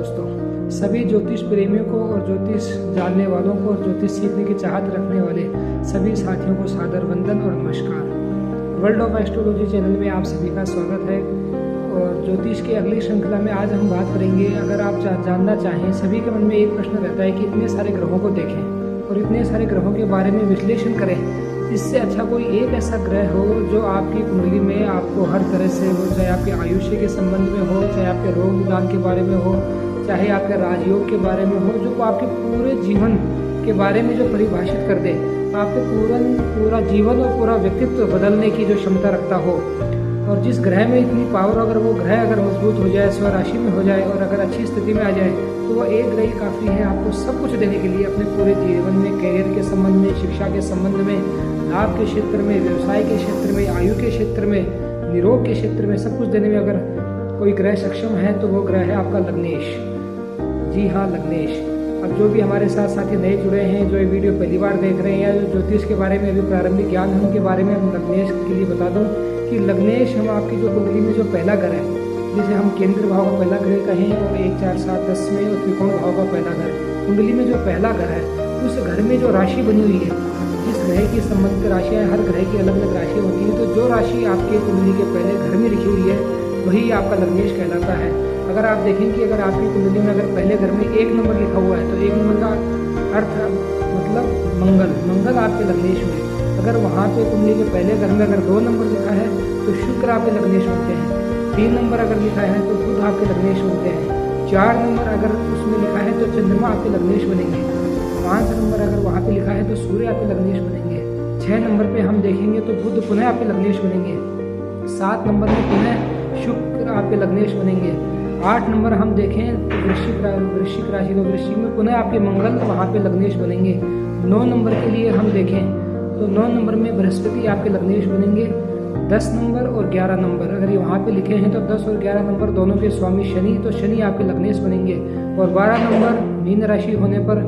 दोस्तों, सभी ज्योतिष प्रेमियों को और ज्योतिष जानने वालों को और ज्योतिष सीखने की चाहत रखने वाले सभी साथियों को सादर वंदन और नमस्कार। वर्ल्ड ऑफ एस्ट्रोलॉजी चैनल में आप सभी का स्वागत है। और ज्योतिष की अगली श्रृंखला में आज हम बात करेंगे, अगर आप जानना चाहें, सभी के मन में एक प्रश्न रहता है कि इतने सारे ग्रहों को देखें और इतने सारे ग्रहों के बारे में विश्लेषण करें, इससे अच्छा कोई एक ऐसा ग्रह हो जो आपकी कुंडली में आपको हर तरह से हो, चाहे आपके आयुष्य के संबंध में हो, चाहे आपके रोग निदान के बारे में हो, चाहे आपके राजयोग के बारे में हो, जो आपके पूरे जीवन के बारे में जो परिभाषित कर दे, आपके पूरा जीवन और पूरा व्यक्तित्व बदलने की जो क्षमता रखता हो। और जिस ग्रह में इतनी पावर, अगर वो ग्रह अगर मजबूत हो जाए, स्वराशि में हो जाए और अगर अच्छी स्थिति में आ जाए, तो वो एक ग्रह ही काफ़ी है आपको सब कुछ देने के लिए, अपने पूरे जीवन में, कैरियर के संबंध में, शिक्षा के संबंध में, लाभ के क्षेत्र में, व्यवसाय के क्षेत्र में, आयु के क्षेत्र में, निरोग के क्षेत्र में, सब कुछ देने में अगर कोई ग्रह सक्षम है तो वो ग्रह है आपका लग्नेश। जी हाँ, लग्नेश। अब जो भी हमारे साथ साथी नए जुड़े हैं, जो ये वीडियो पहली बार देख रहे हैं या जो ज्योतिष के बारे में अभी प्रारंभिक ज्ञान है, उनके बारे में हम लग्नेश के लिए बता दूं कि लग्नेश हम आपकी जो कुंडली में जो पहला घर है, जिसे हम केंद्र भाव का पहला ग्रह कहें, और 1, 4, 7, 10 में और त्रिकोण भाव का पहला घर, कुंडली में जो पहला घर है, उस घर में जो राशि बनी हुई है, जिस ग्रह की संबंधित राशियाँ, हर ग्रह की अलग अलग राशियाँ होती हैं, तो जो राशि आपके कुंडली के पहले घर में लिखी हुई है वही आपका लग्नेश कहलाता है। अगर आप देखें कि अगर आपकी कुंडली में अगर पहले घर में 1 नंबर लिखा हुआ है, तो 1 नंबर का अर्थ मतलब मंगल आपके लग्नेश में। अगर वहाँ पे कुंडली के पहले घर में अगर 2 नंबर लिखा है तो शुक्र आपके लग्नेश होते हैं। 3 नंबर अगर लिखा है तो बुध आपके लग्नेश होते हैं। 4 नंबर अगर उसमें लिखा है तो चंद्रमा आपके लग्नेश बनेंगे। 5 नंबर अगर वहाँ पे लिखा है तो सूर्य आपके लग्नेश बनेंगे। 6 नंबर पे हम देखेंगे तो बुध पुनः आपके लग्नेश बनेंगे। 7 नंबर में पुनः शुक्र आपके लग्नेश बनेंगे। 8 नंबर हम देखें तो वृश्चिक राशि, तो वृश्चिक में पुनः आपके मंगल वहाँ पे लग्नेश बनेंगे। 9 नंबर के लिए हम देखें तो 9 नंबर में बृहस्पति आपके लग्नेश बनेंगे। 10 नंबर और 11 नंबर अगर ये वहाँ पे लिखे हैं तो 10 और 11 नंबर दोनों के स्वामी शनि, तो शनि आपके लग्नेश बनेंगे। और 12 नंबर मीन राशि होने पर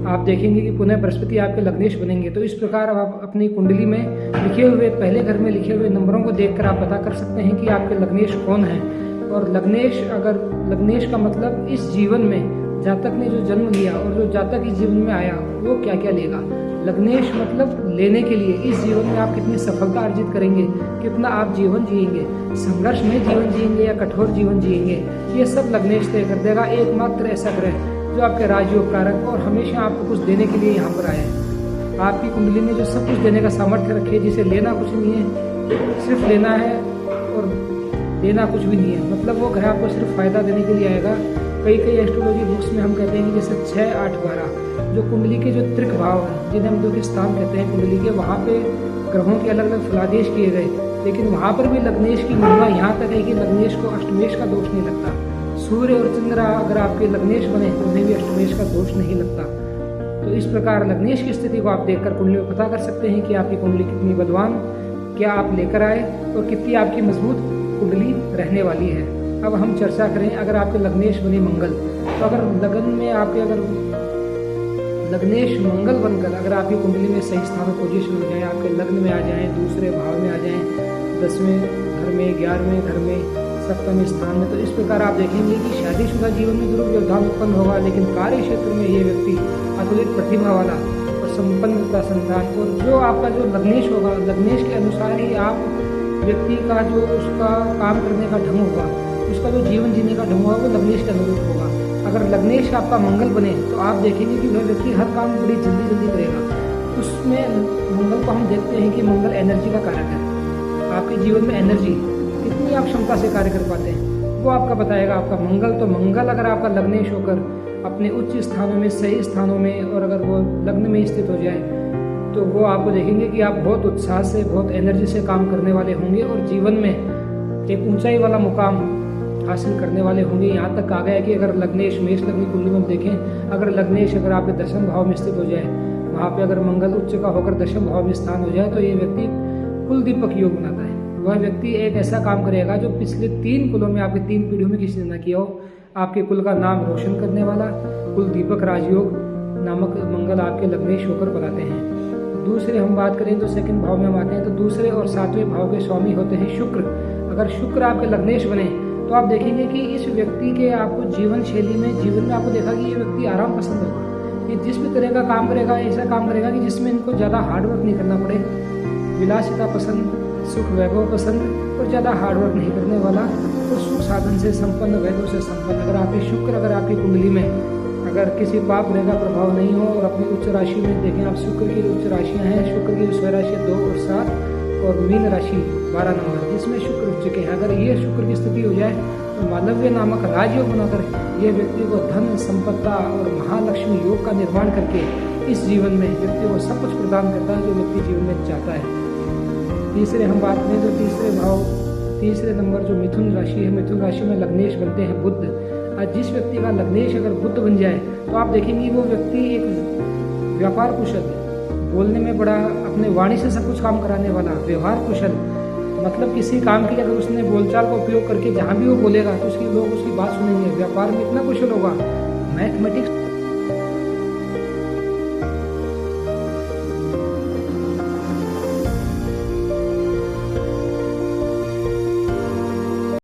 आप देखेंगे कि पुनः बृहस्पति आपके लग्नेश बनेंगे। तो इस प्रकार आप अपनी कुंडली में लिखे हुए, पहले घर में लिखे हुए नंबरों को देखकर आप पता कर सकते हैं कि आपके लग्नेश कौन है। और लग्नेश का मतलब इस जीवन में जातक ने जो जन्म लिया और जो जातक इस जीवन में आया वो क्या क्या लेगा। लग्नेश मतलब लेने के लिए, इस जीवन में आप कितनी सफलता अर्जित करेंगे, कितना आप जीवन जिएंगे, संघर्ष में जीवन जिएंगे या कठोर जीवन जिएंगे, ये सब लग्नेश तय कर देगा। एकमात्र ऐसा ग्रह जो आपके राजयोग कारक और हमेशा आपको कुछ देने के लिए यहाँ पर आया है, आपकी कुंडली में जो सब कुछ देने का सामर्थ्य रखे, जिसे लेना कुछ नहीं है, सिर्फ लेना है और देना कुछ भी नहीं है। मतलब वो ग्रह आपको सिर्फ फायदा देने के लिए आएगा। कई एस्ट्रोलॉजी बुक्स में हम कहते हैं कि जैसे 6, 8, 12 जो कुंडली के जो त्रिक भाव हैं, जिन्हें हम 2 के स्थान कहते हैं कुंडली के, वहाँ पे ग्रहों के अलग अलग फलादेश किए गए, लेकिन वहाँ पर भी लग्नेश की महिमा यहाँ तक है कि लग्नेश को अष्टमेश का दोष नहीं लगता। सूर्य और चंद्र अगर आपके लग्नेश बने तो उन्हें भी अष्टमेश का दोष नहीं लगता। तो इस प्रकार लग्नेश की स्थिति को आप देखकर कुंडली में पता कर सकते हैं कि आपकी कुंडली कितनी बलवान, क्या आप लेकर आए और कितनी आपकी मजबूत कुंडली रहने वाली है। अब हम चर्चा करें, अगर आपके लग्नेश बने मंगल, तो अगर लगन में आपके अगर लग्नेश मंगल बनकर अगर आपकी कुंडली में सही स्थान में पोजीशन हो जाए, आपके लग्न में आ जाएं, दूसरे भाव में आ जाएं, 10वें घर में, 11वें घर में, 7वें स्थान में, तो इस प्रकार आप देखेंगे कि शादीशुदा जीवन में जरूर व्यवधान उत्पन्न होगा, लेकिन कार्य क्षेत्र में ये व्यक्ति अतुलित प्रतिभा वाला और संपन्नता संतान, और जो आपका जो लग्नेश होगा, लग्नेश के अनुसार ही आप व्यक्ति का जो उसका काम करने का ढंग होगा, उसका जो जीवन जीने का ढंग होगा, वो लग्नेश के अनुरूप होगा। अगर लग्नेश आपका मंगल बने तो आप देखेंगे कि वह व्यक्ति हर काम बड़ी जल्दी करेगा। उसमें मंगल को हम देखते हैं कि मंगल एनर्जी का कारक है। आपके जीवन में एनर्जी कितनी आप क्षमता से कार्य कर पाते हैं वो आपका बताएगा आपका मंगल। तो मंगल अगर आपका लग्नेश होकर अपने उच्च स्थानों में, सही स्थानों में, और अगर वो लग्न में स्थित हो जाए तो वो आपको देखेंगे कि आप बहुत उत्साह से, बहुत एनर्जी से काम करने वाले होंगे और जीवन में एक ऊंचाई वाला मुकाम हासिल करने वाले होंगे। यहाँ तक कहा गया है कि अगर लग्नेश, मेष लग्न की कुंडली में देखें, अगर लग्नेश अगर आपके 10वें भाव में स्थित हो जाए, वहाँ पे अगर मंगल उच्च का होकर 10वें भाव में स्थान हो जाए, तो ये व्यक्ति कुल दीपक योग बनाता है। वह व्यक्ति एक ऐसा काम करेगा जो पिछले 3 कुलों में, आपके 3 पीढ़ियों में किसी ने न किया हो। आपके कुल का नाम रोशन करने वाला कुल दीपक राजयोग नामक मंगल आपके लग्नेश होकर बनाते हैं। दूसरे हम बात करें तो 2nd भाव में हम आते हैं, तो दूसरे और 7वें भाव के स्वामी होते हैं शुक्र। अगर शुक्र आपके लग्नेश बने तो आप देखेंगे कि इस व्यक्ति के आपको जीवन शैली में, जीवन में आपको देखा कि ये व्यक्ति आराम पसंद होगा। ये जिस भी तरह का काम करेगा, ऐसा काम करेगा कि जिसमें इनको ज़्यादा हार्डवर्क नहीं करना पड़े। विलासिता पसंद, सुख वैभव पसंद और ज़्यादा हार्डवर्क नहीं करने वाला, तो सुख साधन से संपन्न, वैभव से संपन्न। अगर आपकी शुक्र, अगर आपकी कुंडली में अगर किसी पाप ग्रह का प्रभाव नहीं हो और अपनी उच्च राशि में देखें आप, शुक्र की उच्च राशियाँ हैं, शुक्र की स्वय राशि 2 और 7 और मीन राशि 12 नंबर, जिसमें शुक्र उच्च के हैं। अगर ये शुक्र की स्थिति हो जाए तो मालव्य नामक राजयोग बनाकर ये व्यक्ति को धन, संपत्ता और महालक्ष्मी योग का निर्माण करके इस जीवन में व्यक्ति को सब कुछ प्रदान करता है जो व्यक्ति जीवन में चाहता है। तीसरे हम बात करें तो तीसरे नंबर जो मिथुन राशि है, मिथुन राशि में लग्नेश बनते हैं बुध। आज जिस व्यक्ति का लग्नेश अगर बुध बन जाए तो आप देखेंगे वो व्यक्ति एक व्यापार कुशल, बोलने में बड़ा, अपने वाणी से सब कुछ काम कराने वाला, व्यवहार कुशल, मतलब किसी काम के लिए अगर उसने बोलचाल का उपयोग करके जहाँ भी वो बोलेगा तो लोग उसकी बात सुनेंगे। व्यापार में इतना कुशल होगा, मैथमेटिक्स